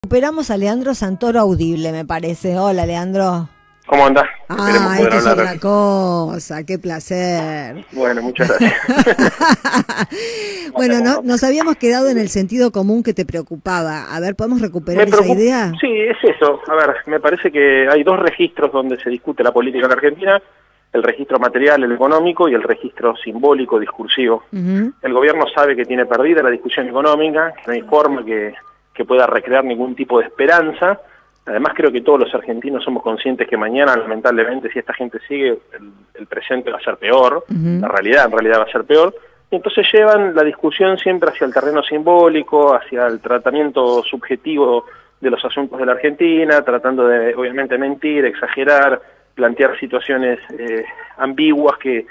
Recuperamos a Leandro Santoro audible, me parece. Hola, Leandro. ¿Cómo andás? Esto es otra cosa, qué placer. Bueno, muchas gracias. Bueno, nos habíamos quedado en el sentido común que te preocupaba. A ver, ¿podemos recuperar esa idea? Sí, es eso. A ver, me parece que hay dos registros donde se discute la política en la Argentina: el registro material, el económico, y el registro simbólico, discursivo. El gobierno sabe que tiene perdida la discusión económica, que no hay forma que pueda recrear ningún tipo de esperanza. Además, creo que todos los argentinos somos conscientes que mañana, lamentablemente, si esta gente sigue, el presente va a ser peor, la realidad en realidad va a ser peor, y entonces llevan la discusión siempre hacia el terreno simbólico, hacia el tratamiento subjetivo de los asuntos de la Argentina, tratando de, obviamente, mentir, exagerar, plantear situaciones ambiguas que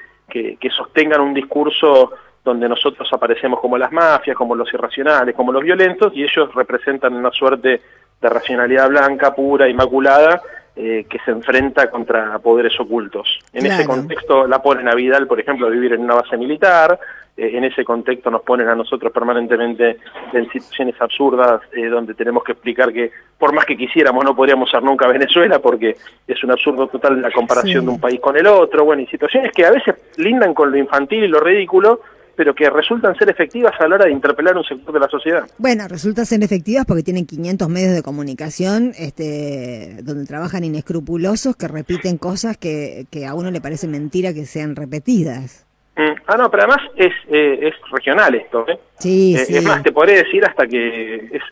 sostengan un discurso donde nosotros aparecemos como las mafias, como los irracionales, como los violentos, y ellos representan una suerte de racionalidad blanca, pura, inmaculada, que se enfrenta contra poderes ocultos. En ese contexto la ponen a Vidal, por ejemplo, a vivir en una base militar. En ese contexto nos ponen a nosotros permanentemente en situaciones absurdas, donde tenemos que explicar que por más que quisiéramos no podríamos ser nunca Venezuela, porque es un absurdo total la comparación de un país con el otro. Bueno, y situaciones que a veces lindan con lo infantil y lo ridículo, pero que resultan ser efectivas a la hora de interpelar un sector de la sociedad. Bueno, resultan ser efectivas porque tienen 500 medios de comunicación donde trabajan inescrupulosos que repiten cosas que a uno le parece mentira que sean repetidas. No, pero además es regional esto, ¿eh? Sí, sí. Es más, te podré decir hasta que es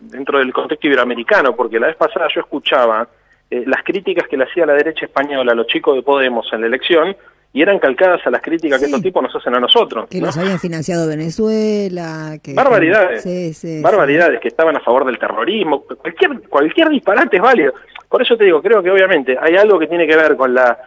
dentro del contexto iberoamericano, porque la vez pasada yo escuchaba las críticas que le hacía la derecha española a los chicos de Podemos en la elección, y eran calcadas a las críticas que estos tipos nos hacen a nosotros. Que nos habían financiado Venezuela. Barbaridades. Barbaridades, que estaban a favor del terrorismo. Cualquier disparate es válido. Por eso te digo, creo que obviamente hay algo que tiene que ver con la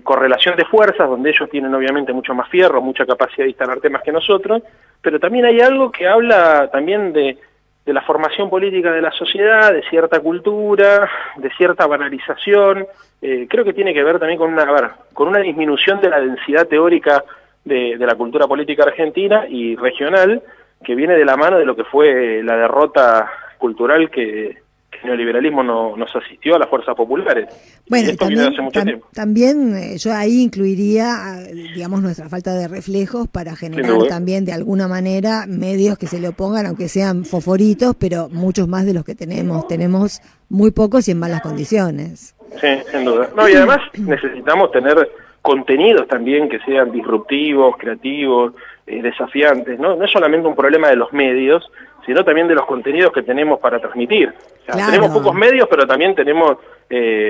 correlación de fuerzas, donde ellos tienen obviamente mucho más fierro, mucha capacidad de instalar temas que nosotros, pero también hay algo que habla también de la formación política de la sociedad, de cierta cultura, de cierta banalización. Creo que tiene que ver también con una disminución de la densidad teórica de la cultura política argentina y regional, que viene de la mano de lo que fue la derrota cultural que el neoliberalismo nos asistió a las fuerzas populares. Bueno, esto viene de hace mucho tiempo. También yo ahí incluiría, digamos, nuestra falta de reflejos para generar también de alguna manera medios que se le opongan, aunque sean fosforitos, pero muchos más de los que tenemos. Tenemos muy pocos y en malas condiciones. Sí, sin duda. No, y además necesitamos tener contenidos también que sean disruptivos, creativos, desafiantes. No es solamente un problema de los medios, sino también de los contenidos que tenemos para transmitir. O sea, tenemos pocos medios, pero también tenemos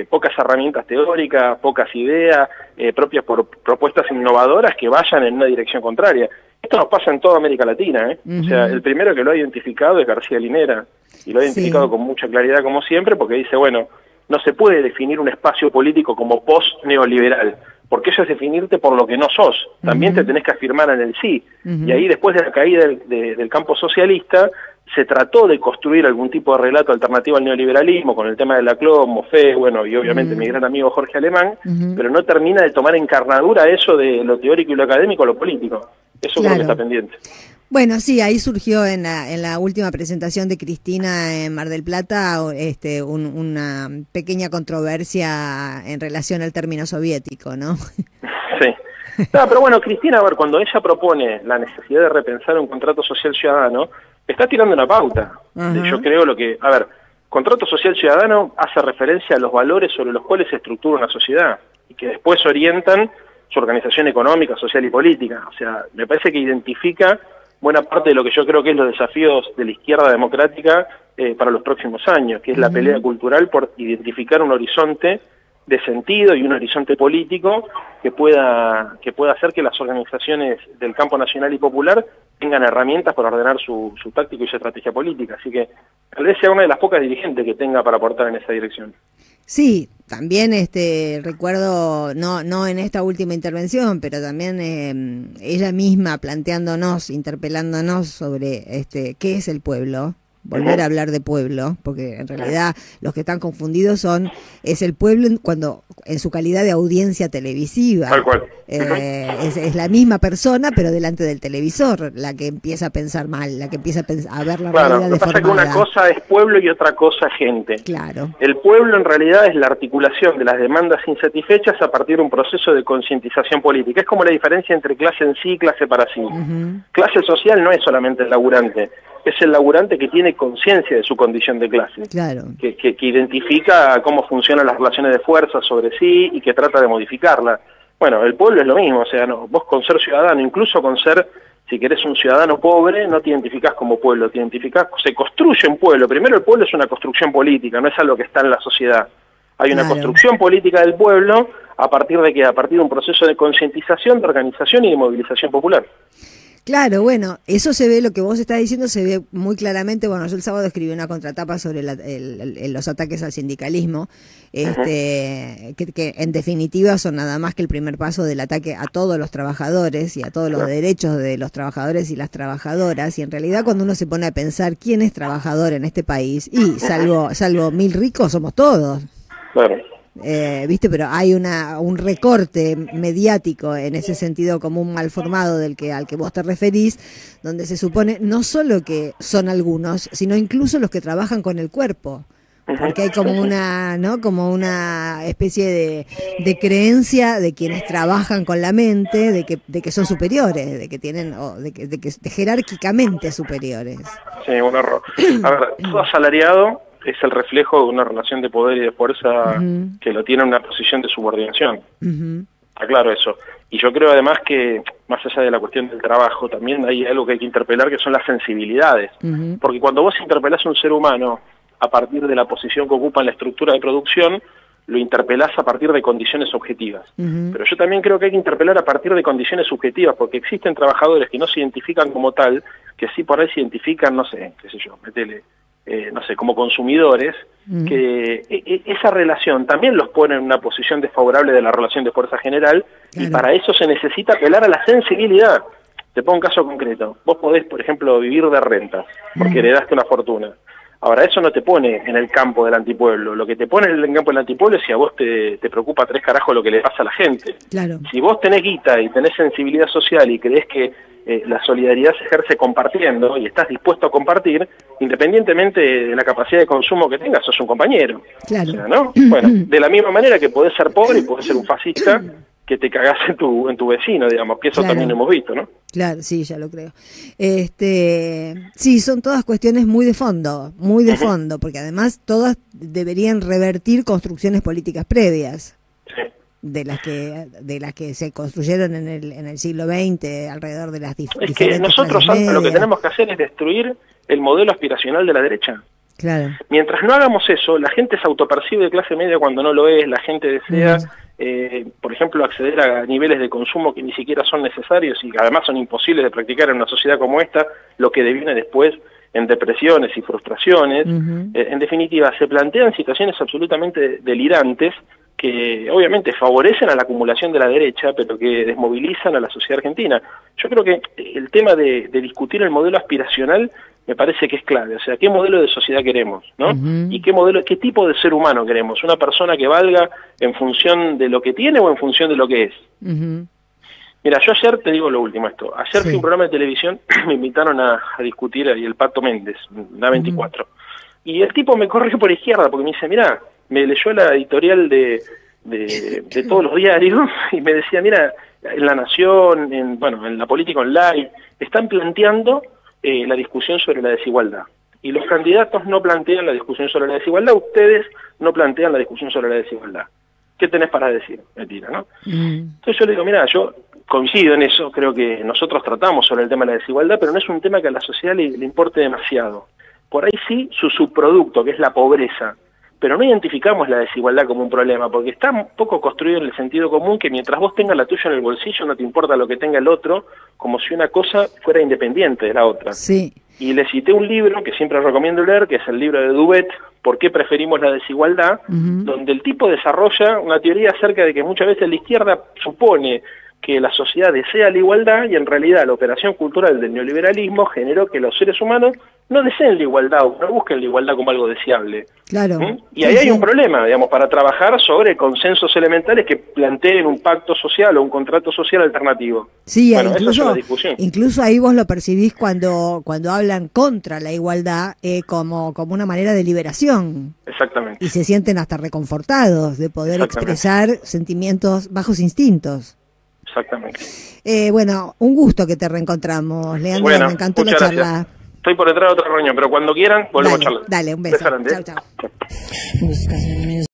pocas herramientas teóricas, pocas ideas, propias propuestas innovadoras que vayan en una dirección contraria. Esto nos pasa en toda América Latina, ¿eh? O sea, el primero que lo ha identificado es García Linera, y lo ha identificado con mucha claridad como siempre, porque dice, bueno, no se puede definir un espacio político como post-neoliberal, porque eso es definirte por lo que no sos. También te tenés que afirmar en el sí. Y ahí, después de la caída del campo socialista, se trató de construir algún tipo de relato alternativo al neoliberalismo, con el tema de Laclau, Moffett, bueno, y obviamente mi gran amigo Jorge Alemán, pero no termina de tomar encarnadura eso de lo teórico y lo académico a lo político. Eso creo que está pendiente. Bueno, sí, ahí surgió en la última presentación de Cristina en Mar del Plata una pequeña controversia en relación al término soviético, ¿no? Sí. No, pero bueno, Cristina, a ver, cuando ella propone la necesidad de repensar un contrato social ciudadano, está tirando una pauta. Yo creo contrato social ciudadano hace referencia a los valores sobre los cuales se estructura una sociedad y que después orientan su organización económica, social y política. O sea, me parece que identifica buena parte de lo que yo creo que es los desafíos de la izquierda democrática para los próximos años, que es la pelea cultural por identificar un horizonte de sentido y un horizonte político que pueda hacer que las organizaciones del campo nacional y popular tengan herramientas para ordenar su táctico y su estrategia política. Así que tal vez sea una de las pocas dirigentes que tenga para aportar en esa dirección. Sí, también recuerdo, no en esta última intervención, pero también ella misma planteándonos, interpelándonos sobre qué es el pueblo. volver a hablar de pueblo, porque en realidad los que están confundidos es el pueblo cuando en su calidad de audiencia televisiva. Tal cual. Es la misma persona, pero delante del televisor, la que empieza a pensar mal, la que empieza a ver la realidad deformada. Lo que pasa es que una cosa es pueblo y otra cosa es gente. Claro. El pueblo en realidad es la articulación de las demandas insatisfechas a partir de un proceso de concientización política. Es como la diferencia entre clase en sí y clase para sí. Clase social no es solamente el laburante, es el laburante que tiene conciencia de su condición de clase, claro, que identifica cómo funcionan las relaciones de fuerza sobre sí y que trata de modificarla. Bueno, el pueblo es lo mismo, o sea, no, vos con ser ciudadano, incluso con ser, si querés, un ciudadano pobre, no te identificás como pueblo, te identificás, se construye un pueblo. Primero, el pueblo es una construcción política, no es algo que está en la sociedad. Hay una construcción política del pueblo a partir de que, a partir de un proceso de concientización, de organización y de movilización popular. Claro, bueno, eso se ve, lo que vos estás diciendo se ve muy claramente. Bueno, yo el sábado escribí una contratapa sobre los ataques al sindicalismo, que en definitiva son nada más que el primer paso del ataque a todos los trabajadores y a todos los derechos de los trabajadores y las trabajadoras. Y en realidad cuando uno se pone a pensar quién es trabajador en este país, y salvo 1000 ricos somos todos. Claro. ¿Viste? Pero hay un recorte mediático en ese sentido común mal formado al que vos te referís, donde se supone no solo que son algunos, sino incluso los que trabajan con el cuerpo. Porque hay como una especie de creencia de quienes trabajan con la mente, de que son superiores, de que tienen, de jerárquicamente superiores. Sí, un error. A ver, todo asalariado es el reflejo de una relación de poder y de fuerza que lo tiene en una posición de subordinación. Está claro eso. Y yo creo además que, más allá de la cuestión del trabajo, también hay algo que hay que interpelar, que son las sensibilidades. Porque cuando vos interpelás a un ser humano a partir de la posición que ocupa en la estructura de producción, lo interpelás a partir de condiciones objetivas. Pero yo también creo que hay que interpelar a partir de condiciones subjetivas, porque existen trabajadores que no se identifican como tal, que sí por ahí se identifican, no sé, qué sé yo, metele, no sé, como consumidores, que esa relación también los pone en una posición desfavorable de la relación de fuerza general, y para eso se necesita apelar a la sensibilidad. Te pongo un caso concreto. Vos podés, por ejemplo, vivir de rentas, porque heredaste una fortuna. Ahora, eso no te pone en el campo del antipueblo. Lo que te pone en el campo del antipueblo es si a vos te preocupa 3 carajos lo que le pasa a la gente. Claro. Si vos tenés guita y tenés sensibilidad social y creés que la solidaridad se ejerce compartiendo y estás dispuesto a compartir, independientemente de la capacidad de consumo que tengas, sos un compañero. Claro. O sea, ¿no? Bueno, de la misma manera que podés ser pobre y podés ser un fascista que te cagás en tu vecino, digamos, que eso también lo hemos visto, ¿no? Claro, sí, ya lo creo. Sí, son todas cuestiones muy de fondo, porque además todas deberían revertir construcciones políticas previas. Sí. De las que se construyeron en el siglo XX alrededor de las diferentes. Es que nosotros lo que tenemos que hacer es destruir el modelo aspiracional de la derecha. Claro. Mientras no hagamos eso, la gente se autopercibe de clase media cuando no lo es, la gente desea, por ejemplo, acceder a niveles de consumo que ni siquiera son necesarios y que además son imposibles de practicar en una sociedad como esta, lo que deviene después en depresiones y frustraciones. En definitiva, se plantean situaciones absolutamente delirantes que obviamente favorecen a la acumulación de la derecha, pero que desmovilizan a la sociedad argentina. Yo creo que el tema de discutir el modelo aspiracional me parece que es clave. O sea, ¿qué modelo de sociedad queremos, no? Y qué tipo de ser humano queremos. ¿Una persona que valga en función de lo que tiene o en función de lo que es? Mira, yo ayer, te digo lo último esto, ayer fui a un programa de televisión, me invitaron a discutir ahí el Pato Méndez, la 24, y el tipo me corrió por izquierda porque me dice, mira, me leyó la editorial de todos los diarios y me decía, mira, en La Nación, en la política online, están planteando la discusión sobre la desigualdad. Y los candidatos no plantean la discusión sobre la desigualdad, ustedes no plantean la discusión sobre la desigualdad. ¿Qué tenés para decir? Mentira, ¿no? Entonces yo le digo, mira, yo coincido en eso, creo que nosotros tratamos sobre el tema de la desigualdad, pero no es un tema que a la sociedad le importe demasiado. Por ahí sí, su subproducto, que es la pobreza, pero no identificamos la desigualdad como un problema, porque está un poco construido en el sentido común que mientras vos tengas la tuya en el bolsillo no te importa lo que tenga el otro, como si una cosa fuera independiente de la otra. Sí. Y le cité un libro que siempre recomiendo leer, que es el libro de Duvet, ¿Por qué preferimos la desigualdad?, donde el tipo desarrolla una teoría acerca de que muchas veces la izquierda supone que la sociedad desea la igualdad y en realidad la operación cultural del neoliberalismo generó que los seres humanos no deseen la igualdad o no busquen la igualdad como algo deseable. Claro. Y ahí hay un problema, digamos, para trabajar sobre consensos elementales que planteen un pacto social o un contrato social alternativo. Sí, bueno, eso es una discusión. Incluso ahí vos lo percibís cuando hablan contra la igualdad como una manera de liberación. Exactamente. Y se sienten hasta reconfortados de poder expresar sentimientos, bajos instintos. Exactamente. Bueno, un gusto que te reencontramos, Leandro, bueno, me encantó la charla. Gracias. Estoy por entrar a otra reunión, pero cuando quieran volvemos a charlar. Dale, un beso. Chau, chau.